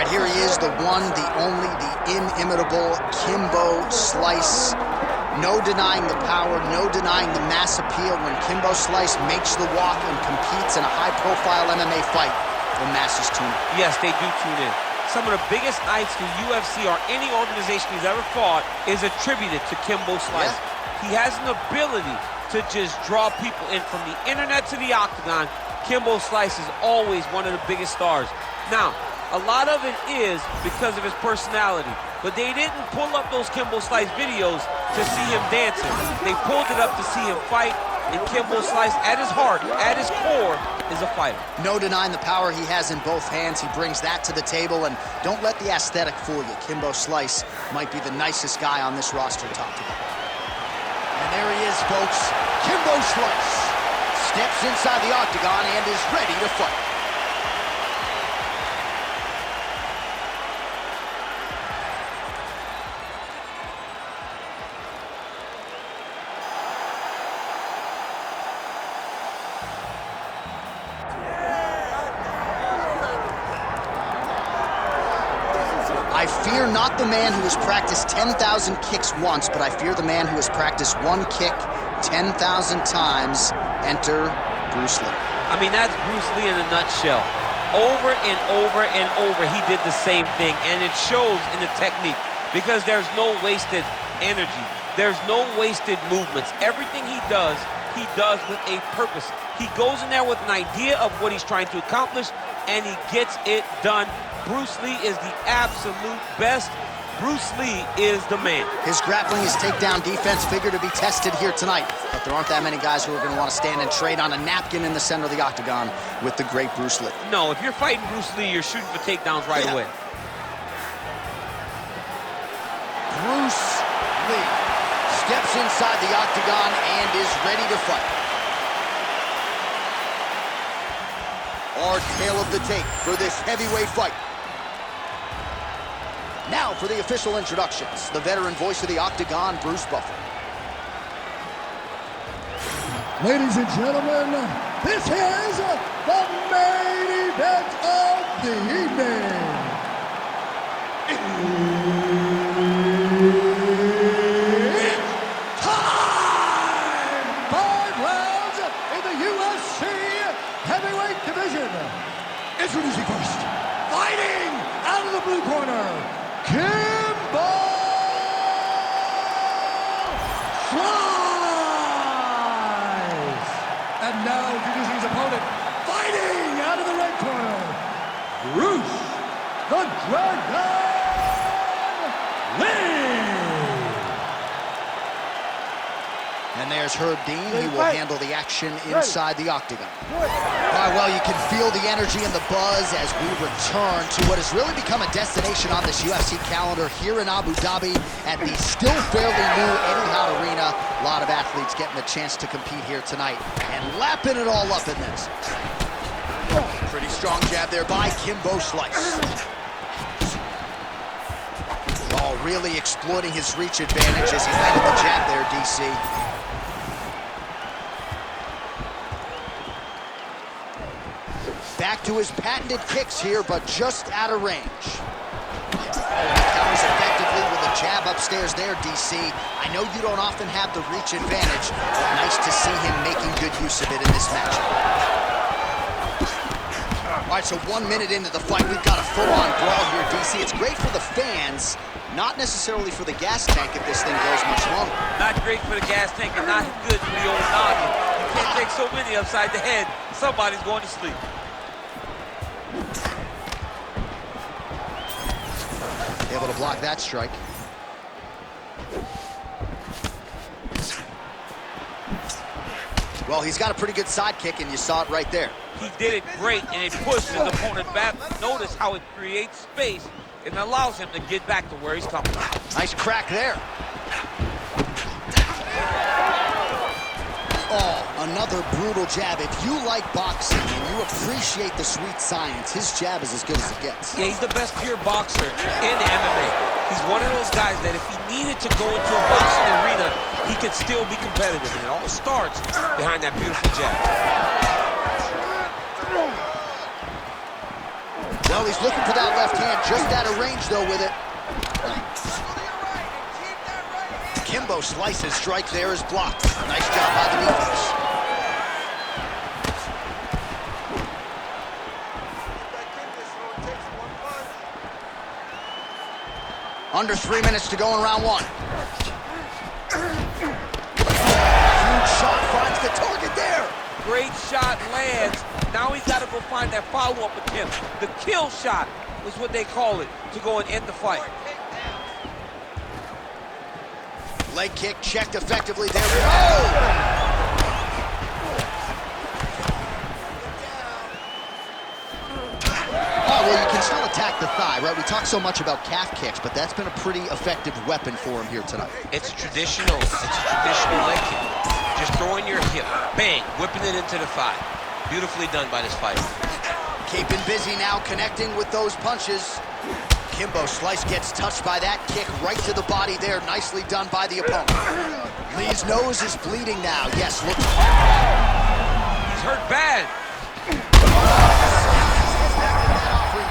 right, here he is, the one, the only, the inimitable Kimbo Slice. No denying the power, no denying the mass appeal. When Kimbo Slice makes the walk and competes in a high-profile MMA fight, the masses tune in. Yes, they do tune in. Some of the biggest nights the UFC or any organization he's ever fought is attributed to Kimbo Slice. Yeah. He has an ability to just draw people in from the internet to the octagon. Kimbo Slice is always one of the biggest stars. Now, a lot of it is because of his personality, but they didn't pull up those Kimbo Slice videos to see him dancing. They pulled it up to see him fight, and Kimbo Slice, at his heart, at his core, is a fighter. No denying the power he has in both hands. He brings that to the table, and don't let the aesthetic fool you. Kimbo Slice might be the nicest guy on this roster, top to bottom. And there he is, folks. Kimbo Slice steps inside the octagon and is ready to fight. I fear not the man who has practiced 10,000 kicks once, but I fear the man who has practiced one kick 10,000 times. Enter Bruce Lee. I mean, that's Bruce Lee in a nutshell. Over and over and over, he did the same thing, and it shows in the technique because there's no wasted energy. There's no wasted movements. Everything he does with a purpose. He goes in there with an idea of what he's trying to accomplish, and he gets it done. Bruce Lee is the absolute best. Bruce Lee is the man. His grappling, his takedown defense figure to be tested here tonight. But there aren't that many guys who are going to want to stand and trade on a napkin in the center of the octagon with the great Bruce Lee. No, if you're fighting Bruce Lee, you're shooting for takedowns right away. Bruce Lee steps inside the octagon and is ready to fight. Our tale of the tape for this heavyweight fight. Now for the official introductions, the veteran voice of the octagon, Bruce Buffer. Ladies and gentlemen, this is the main event of the evening. It's time! 5 rounds in the UFC heavyweight division. Introducing first, fighting out of the blue corner, Kimbo Slice! And now introducing his opponent, fighting out of the red corner, Bruce the Dragon Lee! And there's Herb Dean. He will handle the action inside the octagon. All right, well, you can feel the energy and the buzz as we return to what has really become a destination on this UFC calendar here in Abu Dhabi at the still fairly new Etihad Arena. A lot of athletes getting the chance to compete here tonight and lapping it all up in this. Pretty strong jab there by Kimbo Slice. Oh, really exploiting his reach advantage as he landed the jab there, DC. Back to his patented kicks here, but just out of range. Oh, he counters effectively with a jab upstairs there, DC. I know you don't often have the reach advantage, but nice to see him making good use of it in this matchup. All right, so 1 minute into the fight, we've got a full-on brawl here, DC. It's great for the fans, not necessarily for the gas tank if this thing goes much longer. Not great for the gas tank and not good for the old noggin. You can't take so many upside the head. Somebody's going to sleep. Able to block that strike. Well, he's got a pretty good side kick, and you saw it right there. He did it great, and it pushed his opponent back. Notice how it creates space and allows him to get back to where he's coming from. Nice crack there. Oh, another brutal jab. If you like boxing and you appreciate the sweet science, his jab is as good as it gets. Yeah, he's the best pure boxer in the MMA. He's one of those guys that if he needed to go into a boxing arena, he could still be competitive. And it all starts behind that beautiful jab. Well, he's looking for that left hand, just out of range, though, with it. Kimbo Slice's strike there is blocked. Nice job by the defense. Under 3 minutes to go in round one. Huge shot finds the target there. Great shot lands. Now he's got to go find that follow-up attempt. The kill shot is what they call it, to go and end the fight. Leg kick checked effectively. There we go. Oh, well, you can still attack the thigh, right? We talk so much about calf kicks, but that's been a pretty effective weapon for him here tonight. It's a traditional leg kick. Just throwing your hip, bang, whipping it into the thigh. Beautifully done by this fighter. Keeping busy now, connecting with those punches. Kimbo Slice gets touched by that kick right to the body there. Nicely done by the opponent. Lee's nose is bleeding now. Yes, look. He's hurt bad.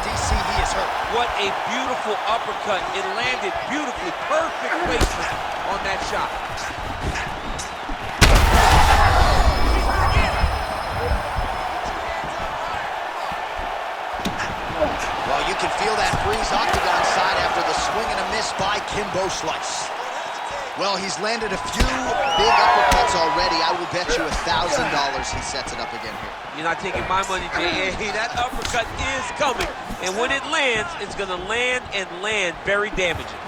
DC, he is hurt. What a beautiful uppercut. It landed beautifully. Perfect placement on that shot. Well, you can feel that breeze octagon side after the swing and a miss by Kimbo Slice. Well, he's landed a few big uppercuts already. I will bet you $1,000 he sets it up again here. You're not taking my money, J.A. That uppercut is coming. And when it lands, it's going to land and land very damaging.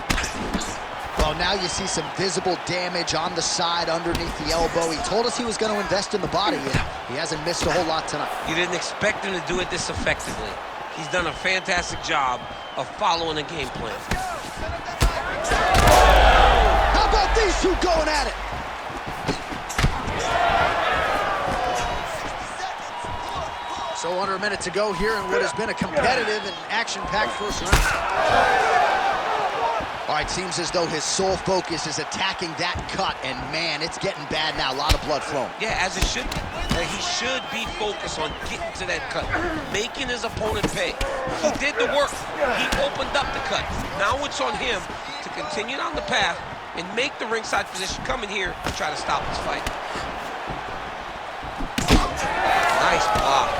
Well, now you see some visible damage on the side underneath the elbow. He told us he was going to invest in the body, and he hasn't missed a whole lot tonight. You didn't expect him to do it this effectively. He's done a fantastic job of following a game plan. How about these two going at it? So under a minute to go here in what has been a competitive and action-packed first round. All right, seems as though his sole focus is attacking that cut, and man, it's getting bad now. A lot of blood flowing. Yeah, as it should be. He should be focused on getting to that cut, making his opponent pay. He did the work. He opened up the cut. Now it's on him to continue down the path and make the ringside position, come in here and try to stop this fight. Nice block.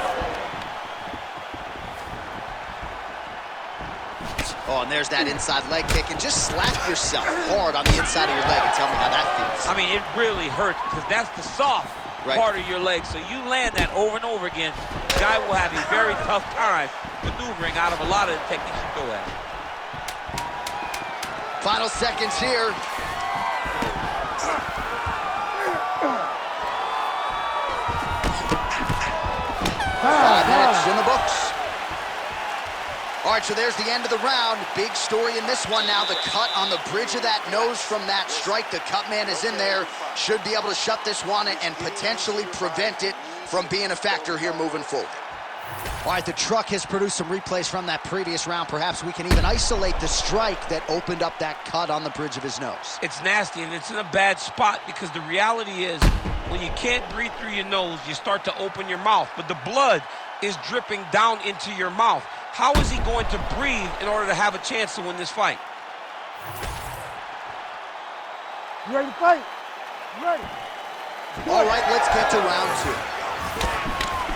Oh, and there's that inside leg kick, and just slap yourself hard on the inside of your leg and tell me how that feels. I mean, it really hurts because that's the soft part of your leg. So you land that over and over again, the guy will have a very tough time maneuvering out of a lot of the techniques you throw at him. Final seconds here. 5 minutes in the books. All right, so there's the end of the round. Big story in this one now. The cut on the bridge of that nose from that strike. The cut man is in there. Should be able to shut this one and potentially prevent it from being a factor here moving forward. All right, the truck has produced some replays from that previous round. Perhaps we can even isolate the strike that opened up that cut on the bridge of his nose. It's nasty, and it's in a bad spot because the reality is when you can't breathe through your nose, you start to open your mouth, but the blood is dripping down into your mouth. How is he going to breathe in order to have a chance to win this fight? You ready to fight? You ready? All right, let's get to round two.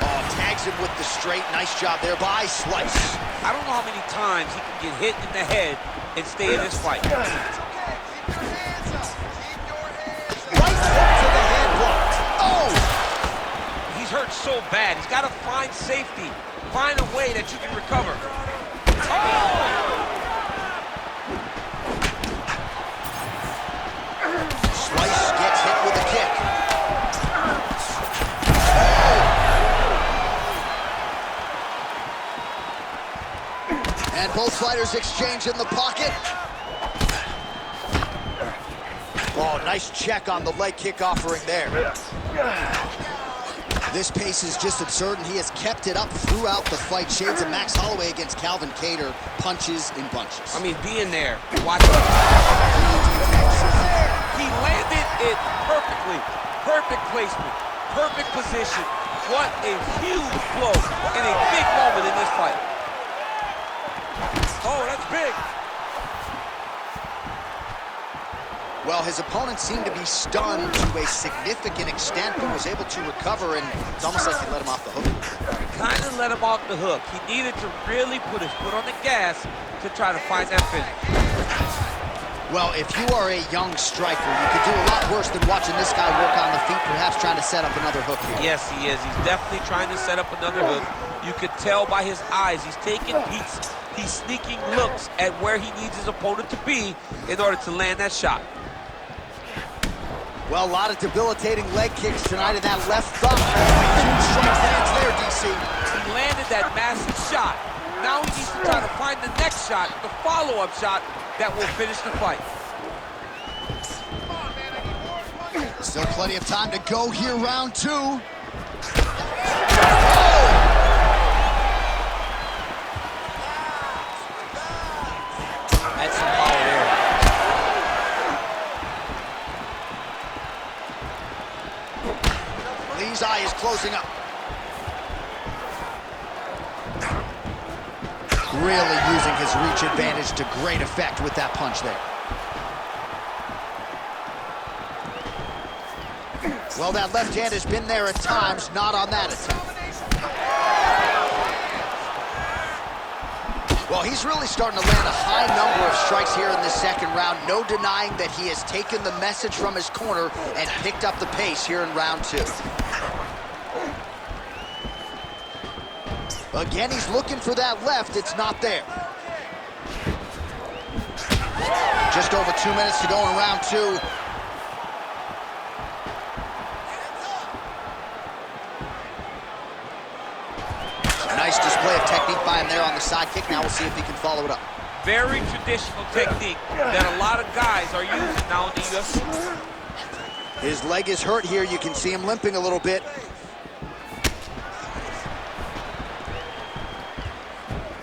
Oh, tags him with the straight. Nice job there by Slice. I don't know how many times he can get hit in the head and stay in this fight. Right hook to the head blocked. Oh! He's hurt so bad. He's got to find safety. Find a way that you can recover. Oh! Slice gets hit with a kick. Oh! And both fighters exchange in the pocket. Oh, nice check on the leg kick offering there. This pace is just absurd, and he has kept it up throughout the fight. Shades of Max Holloway against Calvin Kattar, punches in bunches. I mean, being there, watching. He landed it perfectly. Perfect placement, perfect position. What a huge blow and a big moment in this fight. Oh, that's big. Well, his opponent seemed to be stunned to a significant extent, but was able to recover, and it's almost like he let him off the hook. Kind of let him off the hook. He needed to really put his foot on the gas to try to find that finish. Well, if you are a young striker, you could do a lot worse than watching this guy work on the feet, perhaps trying to set up another hook here. Yes, he is. He's definitely trying to set up another hook. You could tell by his eyes. He's taking peeks. He's sneaking looks at where he needs his opponent to be in order to land that shot. Well, a lot of debilitating leg kicks tonight in that left thumb. Only 2 strike lands there, DC. He landed that massive shot. Now he needs to try to find the next shot, the follow-up shot that will finish the fight. Still plenty of time to go here, round 2. That's some power there. Lee's eye is closing up. Really using his reach advantage to great effect with that punch there. Well, that left hand has been there at times, not on that attempt. Well, he's really starting to land a high number of strikes here in the second round. No denying that he has taken the message from his corner and picked up the pace here in round 2. Again, he's looking for that left. It's not there. Just over 2 minutes to go in round 2. Nice display of technique by him there on the side kick. Now we'll see if he can follow it up. Very traditional technique that a lot of guys are using now in the UFC. His leg is hurt here. You can see him limping a little bit.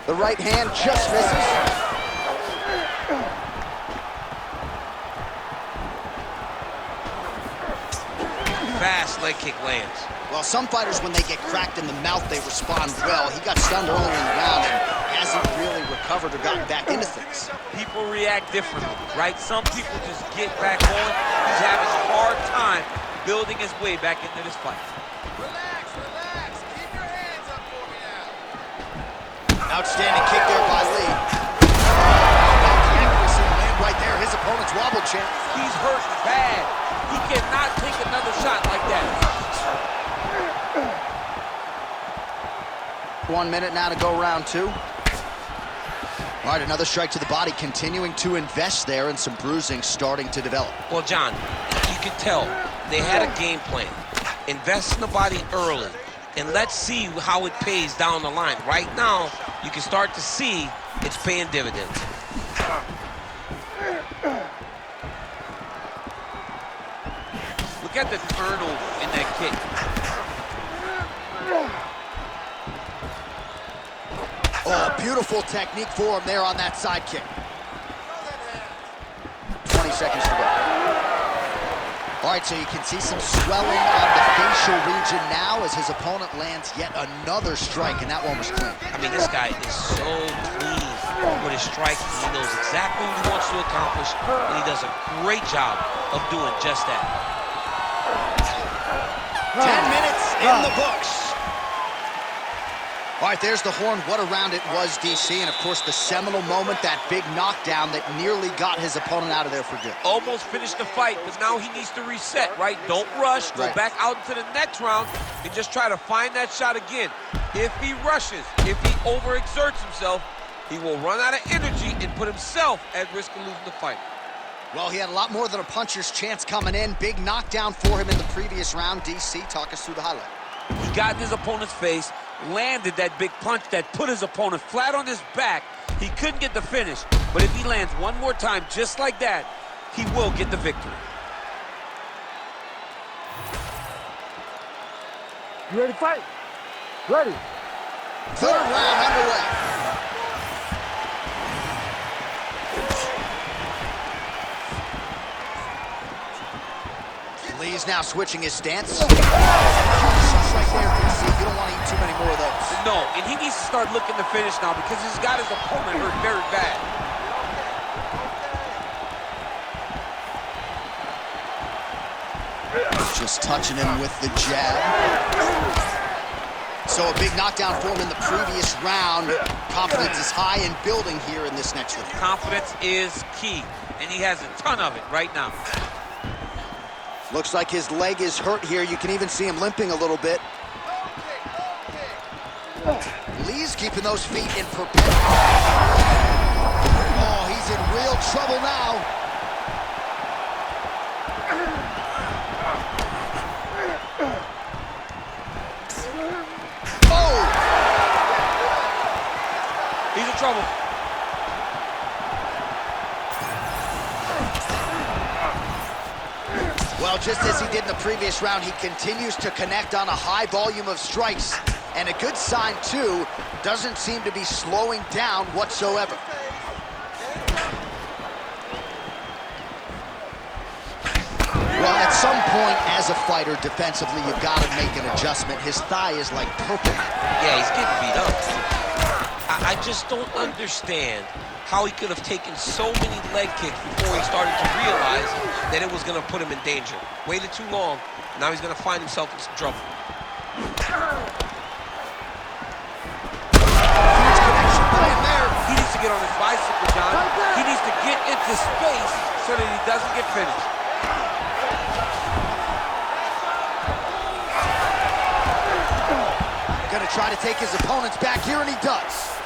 The right hand just misses. Fast leg kick lands. Well, some fighters, when they get cracked in the mouth, they respond well. He got stunned earlier in the round and hasn't really recovered or gotten back into things. People react differently, right? Some people just get back on. He's having a hard time building his way back into this fight. Relax, relax. Keep your hands up for me now. Outstanding kick there by Lee. About the accuracy to land right there. His opponent's wobble champ. He's hurt bad. He cannot take another shot like that. 1 minute now to go round 2. All right, another strike to the body, continuing to invest there, and some bruising starting to develop. Well, John, you can tell they had a game plan. Invest in the body early, and let's see how it pays down the line. Right now, you can start to see it's paying dividends. Look at the turnover in that kick. Oh, beautiful technique for him there on that side kick. 20 seconds to go. All right, so you can see some swelling on the facial region now as his opponent lands yet another strike, and that one was clean. I mean, this guy is so clean with his strikes. He knows exactly what he wants to accomplish, and he does a great job of doing just that. 10 minutes in the books. All right, there's the horn. What a round it was, DC. And, of course, the seminal moment, that big knockdown that nearly got his opponent out of there for good. Almost finished the fight, but now he needs to reset, right? Don't rush. Go back out into the next round and just try to find that shot again. If he rushes, if he overexerts himself, he will run out of energy and put himself at risk of losing the fight. Well, he had a lot more than a puncher's chance coming in. Big knockdown for him in the previous round. DC, talk us through the highlight. He got in his opponent's face, landed that big punch that put his opponent flat on his back. He couldn't get the finish, but if he lands one more time just like that, he will get the victory. You ready to fight? Ready. Third round underway. Lee's now switching his stance. Huge shots right there, DC. You don't want to eat too many more of those. No, and he needs to start looking to finish now because he's got his opponent hurt very bad. Just touching him with the jab. So a big knockdown for him in the previous round. Confidence is high and building here in this next one. Confidence is key, and he has a ton of it right now. Looks like his leg is hurt here. You can even see him limping a little bit. Lee's keeping those feet in perpetual. Oh, he's in real trouble now. Oh! He's in trouble. Well, just as he did in the previous round, he continues to connect on a high volume of strikes. And a good sign, too, doesn't seem to be slowing down whatsoever. Well, at some point, as a fighter, defensively, you've got to make an adjustment. His thigh is like purple. Yeah, he's getting beat up. I just don't understand how he could have taken so many leg kicks before he started to realize that it was going to put him in danger. Waited too long, now he's going to find himself in some trouble. Huge connection by him there. He needs to get on his bicycle, John. He needs to get into space so that he doesn't get finished. Gonna try to take his opponents back here, and he does.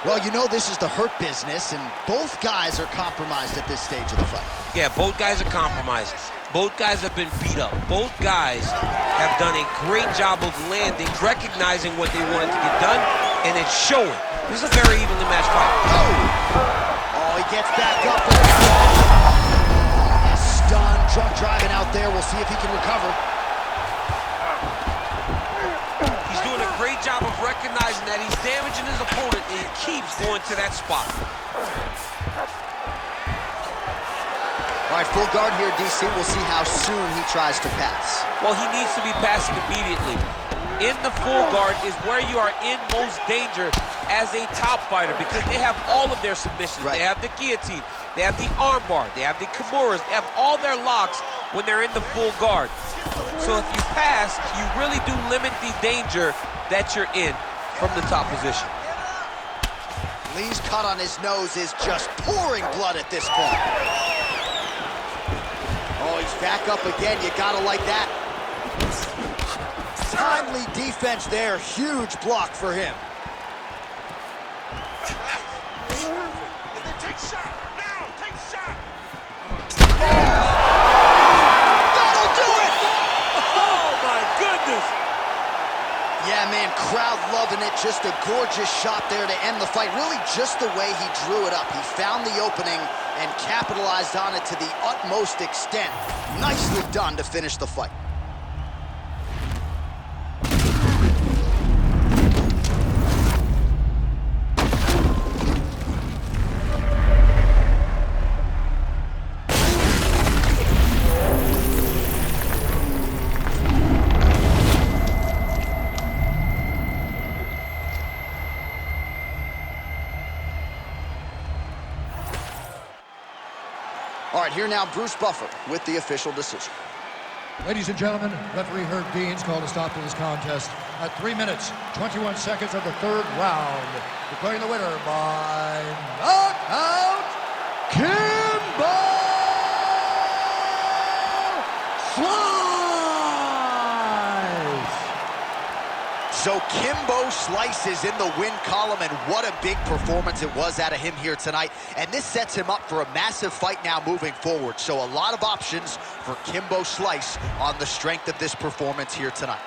Well, you know this is the hurt business, and both guys are compromised at this stage of the fight. Yeah, both guys are compromised. Both guys have been beat up. Both guys have done a great job of landing, recognizing what they wanted to get done, and it's showing. This is a very evenly matched fight. Oh, he gets back up. He's stunned, drunk driving out there. We'll see if he can recover. He's doing a great job of recognizing that he's damaging his opponent, and he keeps going to that spot. All right, full guard here, DC. We'll see how soon he tries to pass. Well, he needs to be passing immediately. In the full guard is where you are in most danger as a top fighter because they have all of their submissions. Right. They have the guillotine, they have the armbar, they have the kimuras, they have all their locks when they're in the full guard. So if you pass, you really do limit the danger that you're in from the top position. Lee's cut on his nose is just pouring blood at this point. Oh, he's back up again. You gotta like that. Timely defense there. Huge block for him. Take shot! Now! Take shot! That'll do it! Oh my goodness! Yeah, man, crowd loving it. Just a gorgeous shot there to end the fight. Really just the way he drew it up. He found the opening and capitalized on it to the utmost extent. Nicely done to finish the fight. All right, here now, Bruce Buffer with the official decision. Ladies and gentlemen, referee Herb Dean's called a stop to this contest at 3 minutes, 21 seconds of the third round, declaring the winner by knockout, Kimbo Slice! So Kimbo Slice is in the win column, and what a big performance it was out of him here tonight. And this sets him up for a massive fight now moving forward. So a lot of options for Kimbo Slice on the strength of this performance here tonight.